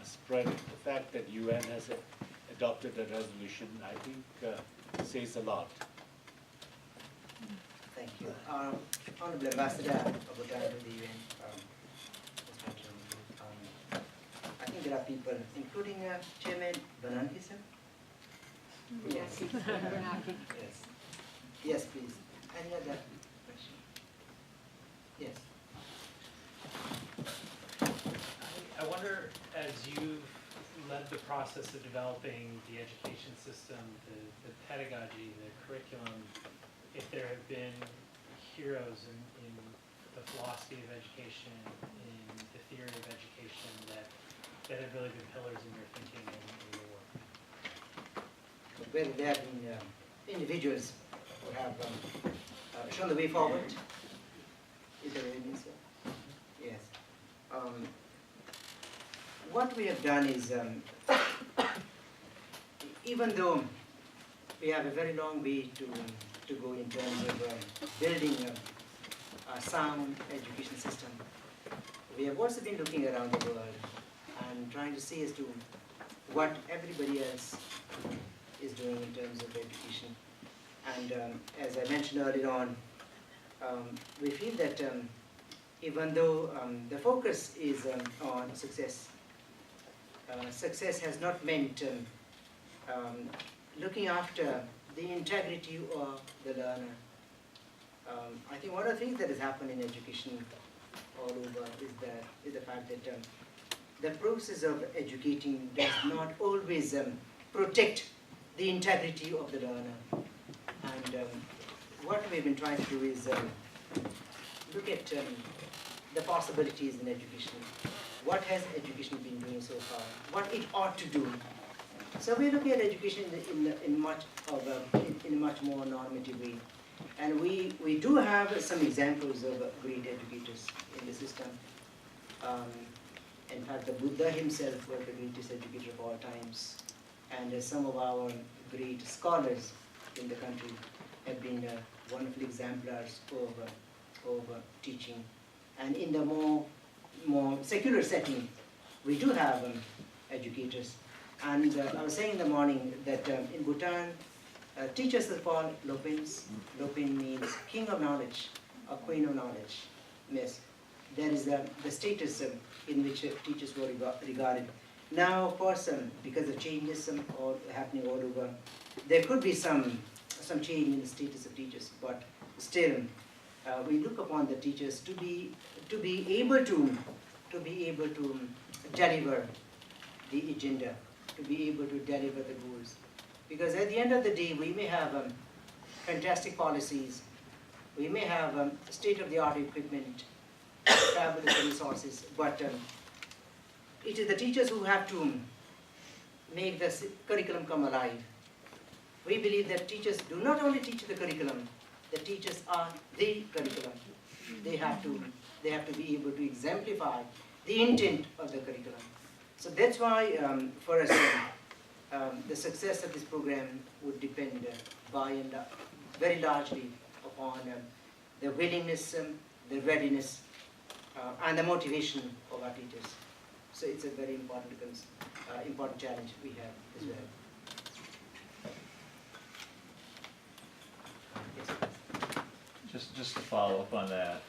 spread. The fact that UN has adopted a resolution, I think, says a lot. Thank you. Honorable Ambassador of Bhutan to the UN. I think there are people, including Chairman Banankisan. Yes. Yes. Yes, please. Any other question? Yes. I wonder, as you've led the process of developing the education system, the pedagogy, the curriculum, if there have been heroes in the philosophy of education, in the theory of education that have really been pillars in your thinking and in your work. Well, there have been individuals who have shown the way forward. Is there any, sir? Yes. What we have done is, even though we have a very long way to go in terms of building a sound education system, we have also been looking around the world and trying to see as to what everybody else is doing in terms of education. And as I mentioned earlier on, we feel that even though the focus is on success, success has not meant looking after the integrity of the learner. I think one of the things that has happened in education all over is the fact that the process of educating does not always protect the integrity of the learner. And what we've been trying to do is look at the possibilities in education. What has education been doing so far? What it ought to do? So we look at education in a much more normative way. And we do have some examples of great educators in the system. In fact, the Buddha himself was the greatest educator of all times. And some of our great scholars in the country have been wonderful exemplars of teaching. And in the more secular setting, we do have educators. And I was saying in the morning that in Bhutan, teachers are called Lopins. Lopin means king of knowledge, or queen of knowledge. Yes, there is the status in which teachers were regarded. Now, of course, because of changes all happening all over, there could be some change in the status of teachers, but still, we look upon the teachers to be able to deliver the agenda, to be able to deliver the goals. Because at the end of the day, we may have fantastic policies, we may have state-of-the-art equipment, fabulous resources, but it is the teachers who have to make the curriculum come alive. We believe that teachers do not only teach the curriculum, the teachers are the curriculum. They have to be able to exemplify the intent of the curriculum. So that's why, for us, the success of this program would depend by and very largely upon the willingness, the readiness, and the motivation of our teachers. So it's a very important challenge we have as well. Yes. Just to follow up on that,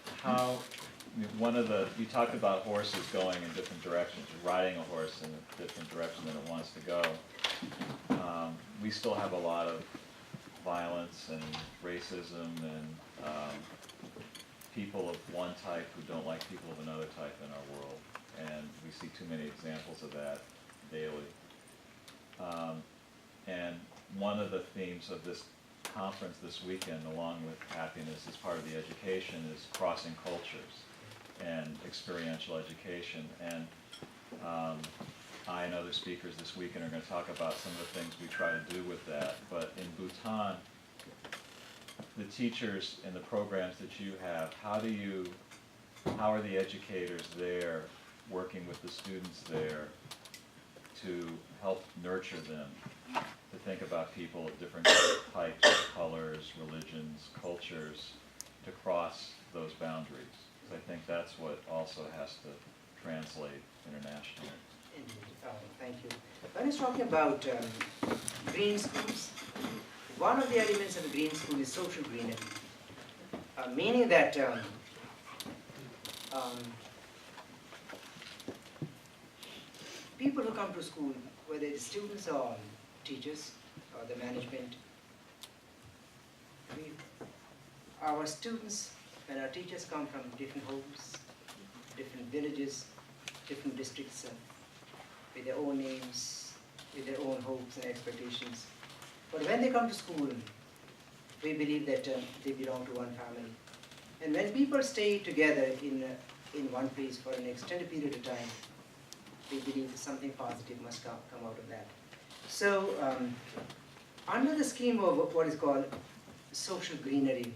you talked about horses going in different directions, riding a horse in a different direction than it wants to go. We still have a lot of violence and racism and people of one type who don't like people of another type in our world, and we see too many examples of that daily. And one of the themes of this conference this weekend, along with happiness as part of the education, is crossing cultures and experiential education. And I and other speakers this weekend are going to talk about some of the things we try to do with that. But in Bhutan, the teachers and the programs that you have, how are the educators there working with the students there to help nurture them, to think about people of different types, colors, religions, cultures, to cross those boundaries? Because I think that's what also has to translate internationally. Thank you. When he's talking about green schools, one of the elements of the green school is social greenery, meaning that people who come to school, whether it's students or teachers or the management, our students and our teachers come from different homes, different villages, different districts, with their own names, with their own hopes and expectations. But when they come to school, we believe that they belong to one family. And when people stay together in one place for an extended period of time, we believe something positive must come out of that. So, under the scheme of what is called social greenery,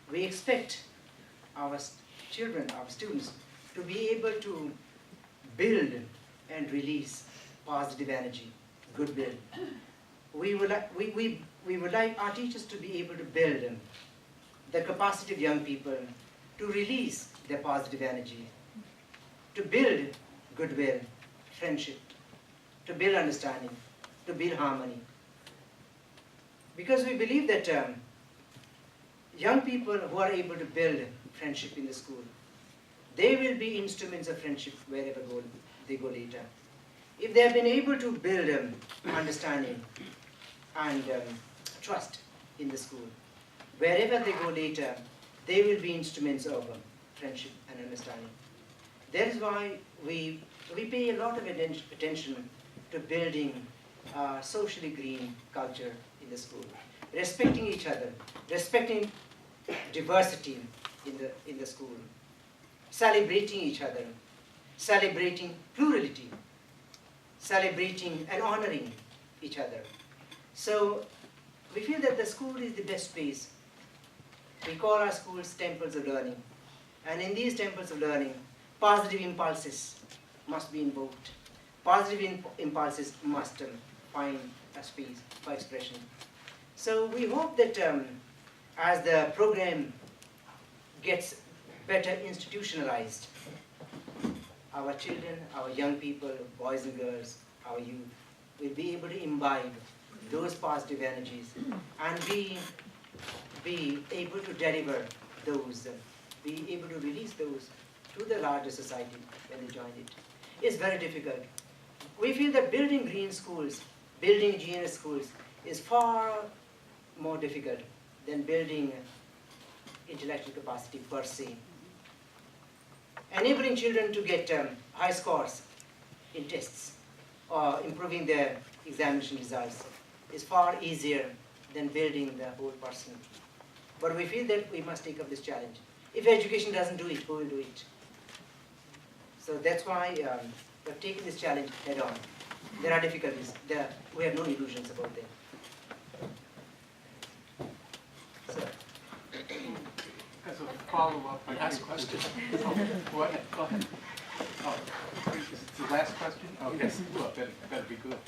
we expect our children, our students, to be able to build and release positive energy, goodwill. We would like our teachers to be able to build the capacity of young people to release their positive energy, to build goodwill, friendship, to build understanding, to build harmony. Because we believe that young people who are able to build friendship in the school, they will be instruments of friendship wherever they go later. If they have been able to build understanding and trust in the school, wherever they go later, they will be instruments of friendship and understanding. That is why we pay a lot of attention to building a socially green culture in the school, respecting each other, respecting diversity in the school, celebrating each other, celebrating plurality, celebrating and honoring each other. So we feel that the school is the best place. We call our schools temples of learning. And in these temples of learning, positive impulses must be invoked. Positive impulses must find a space for expression. So we hope that as the program gets better institutionalized, our children, our young people, boys and girls, our youth, will be able to imbibe those positive energies and be able to deliver those, be able to release those to the larger society when they join it. It's very difficult. We feel that building green schools, building GNS schools is far more difficult than building intellectual capacity per se. Enabling children to get high scores in tests or improving their examination results is far easier than building the whole person. But we feel that we must take up this challenge. If education doesn't do it, who will do it? So that's why we're taking this challenge head on. There are difficulties. We have no illusions about them. So, As a follow-up, I Last think- question. Oh, what? Go ahead. Oh, is it the last question? Okay, well, that'd be good.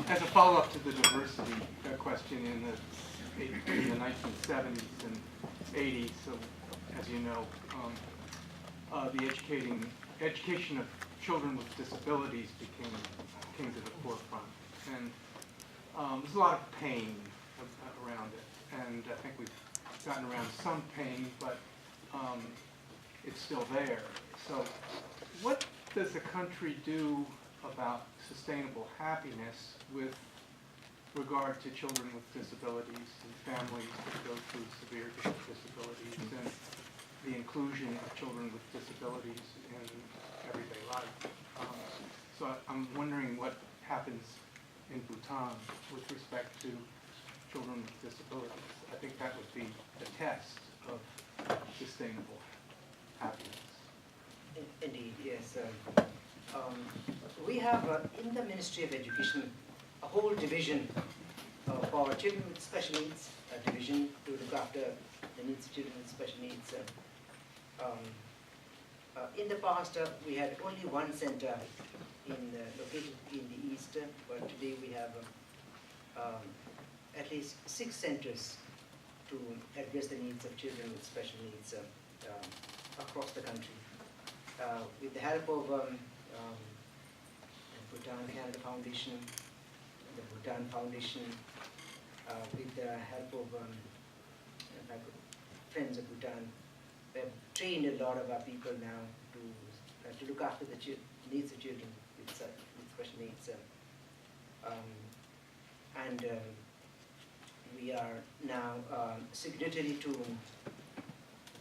As a follow-up to the diversity question in the 1970s and 80s, so as you know, the education of children with disabilities came to the forefront, and there's a lot of pain around it. And I think we've gotten around some pain, but it's still there. So what does the country do about sustainable happiness with regard to children with disabilities and families that go through severe disabilities and the inclusion of children with disabilities in everyday life? So I'm wondering what happens in Bhutan with respect to children with disabilities. I think that would be the test of sustainable happiness. Indeed, yes. We have in the Ministry of Education a whole division for children with special needs, a division to look after the needs of children with special needs. In the past, we had only one center located in the east, but today we have at least 6 centers to address the needs of children with special needs across the country. With the help of the Bhutan Canada Foundation, the Bhutan Foundation, with the help of Friends of Bhutan, we have trained a lot of our people now to look after the needs of children with special needs. We are now signatory to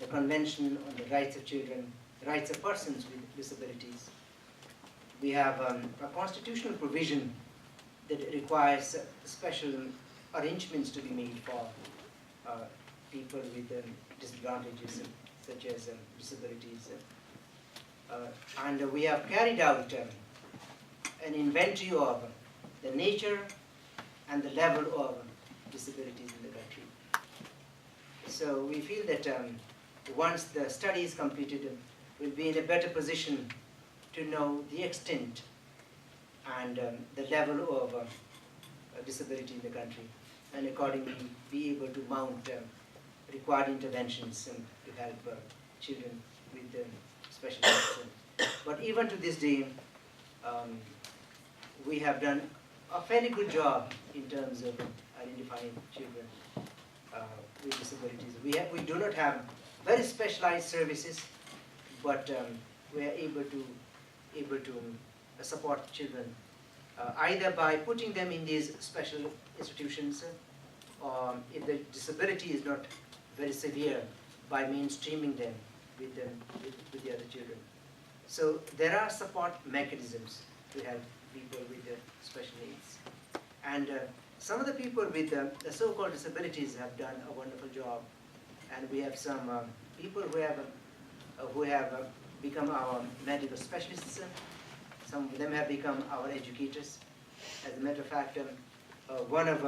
the Convention on the Rights of Children, Rights of Persons with Disabilities. We have a constitutional provision that requires special arrangements to be made for people with disadvantages such as disabilities. And we have carried out an inventory of the nature and the level of disabilities in the country. So we feel that once the study is completed, we'll be in a better position to know the extent and the level of disability in the country, and accordingly be able to mount required interventions to help children with special needs. But even to this day, we have done a fairly good job in terms of identifying children with disabilities. We do not have very specialized services, but we are able to support children either by putting them in these special institutions, or if the disability is not very severe, by mainstreaming them with the other children. So there are support mechanisms to help people with special needs. And some of the people with the so-called disabilities have done a wonderful job. And we have some people who have become our medical specialists. Some of them have become our educators. As a matter of fact, one of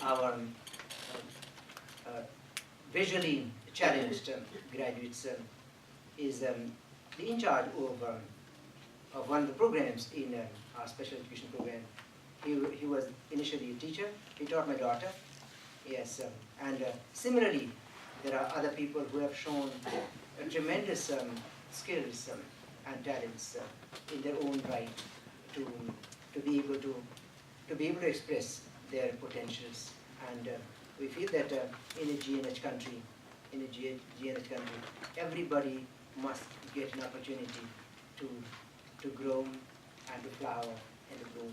our visually challenged graduates is the in charge of one of the programs in our special education program. He was initially a teacher. He taught my daughter. Yes, and similarly, there are other people who have shown tremendous skills and talents in their own right to be able to express their potentials. And we feel that in a GNH country, everybody must get an opportunity to grow and to flower and to bloom.